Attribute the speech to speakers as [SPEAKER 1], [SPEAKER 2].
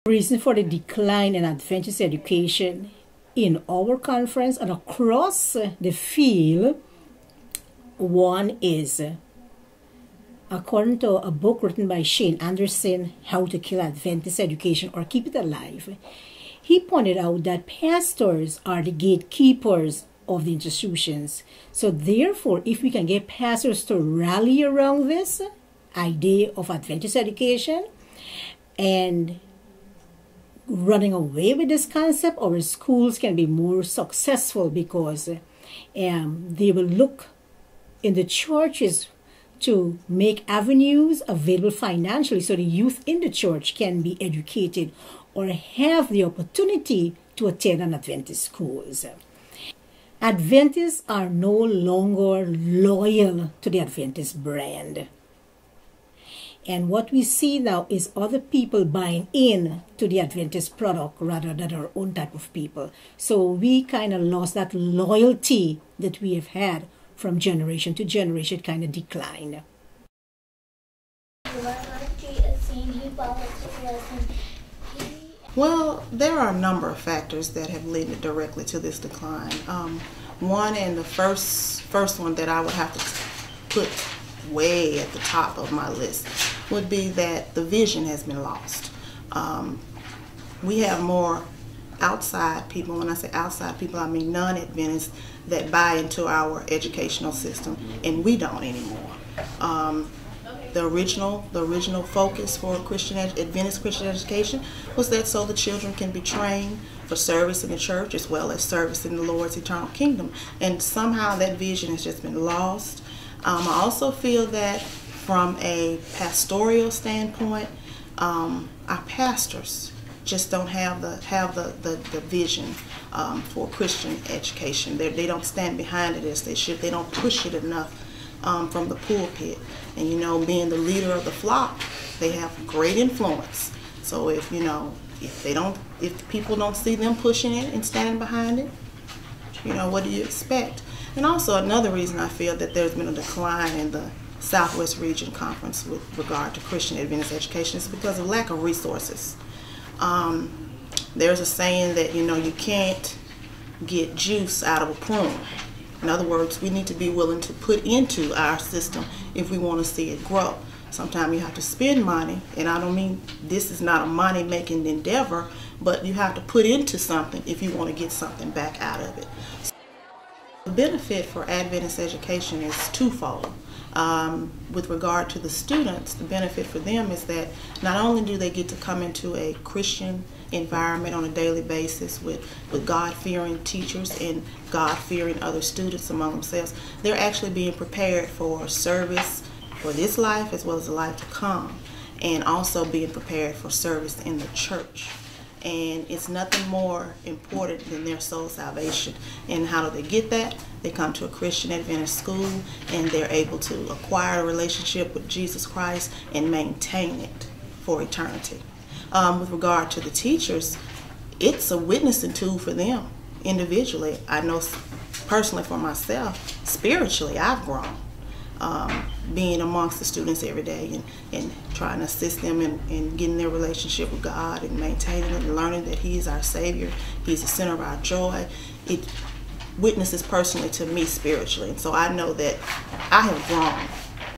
[SPEAKER 1] Reason for the decline in Adventist education in our conference and across the field, one is, according to a book written by Shane Anderson, How to Kill Adventist Education or Keep It Alive, he pointed out that pastors are the gatekeepers of the institutions. So therefore, if we can get pastors to rally around this idea of Adventist education and running away with this concept, our schools can be more successful because they will look in the churches to make avenues available financially so the youth in the church can be educated or have the opportunity to attend an Adventist schools. Adventists are no longer loyal to the Adventist brand. And what we see now is other people buying in to the Adventist product rather than our own type of people. So we kind of lost that loyalty that we have had from generation to generation, kind of declined.
[SPEAKER 2] Well, there are a number of factors that have led directly to this decline. One, and the first one that I would have to put way at the top of my list, would be that the vision has been lost. We have more outside people. When I say outside people, I mean non-Adventists that buy into our educational system, and we don't anymore. The original focus for Adventist Christian education was that so the children can be trained for service in the church as well as service in the Lord's eternal kingdom. And somehow that vision has just been lost. I also feel that from a pastoral standpoint, our pastors just don't have the vision for Christian education. They don't stand behind it as they should. They don't push it enough from the pulpit. And you know, being the leader of the flock, they have great influence. So if people don't see them pushing it and standing behind it, you know, what do you expect? And also another reason I feel that there's been a decline in the Southwest Region Conference with regard to Christian Adventist education is because of lack of resources. There's a saying that, you know, you can't get juice out of a prune. In other words, we need to be willing to put into our system if we want to see it grow. Sometimes you have to spend money, and I don't mean this is not a money-making endeavor, but you have to put into something if you want to get something back out of it. The benefit for Adventist education is twofold. With regard to the students, the benefit for them is that not only do they get to come into a Christian environment on a daily basis with God-fearing teachers and God-fearing other students among themselves, they're actually being prepared for service for this life as well as the life to come, and also being prepared for service in the church. And it's nothing more important than their soul salvation. And how do they get that? They come to a Christian Adventist school and they're able to acquire a relationship with Jesus Christ and maintain it for eternity. With regard to the teachers, it's a witnessing tool for them individually. I know personally for myself, spiritually, I've grown. Being amongst the students every day and trying to assist them in getting their relationship with God and maintaining it and learning that He is our Savior, He's the center of our joy. It witnesses personally to me spiritually, and so I know that I have grown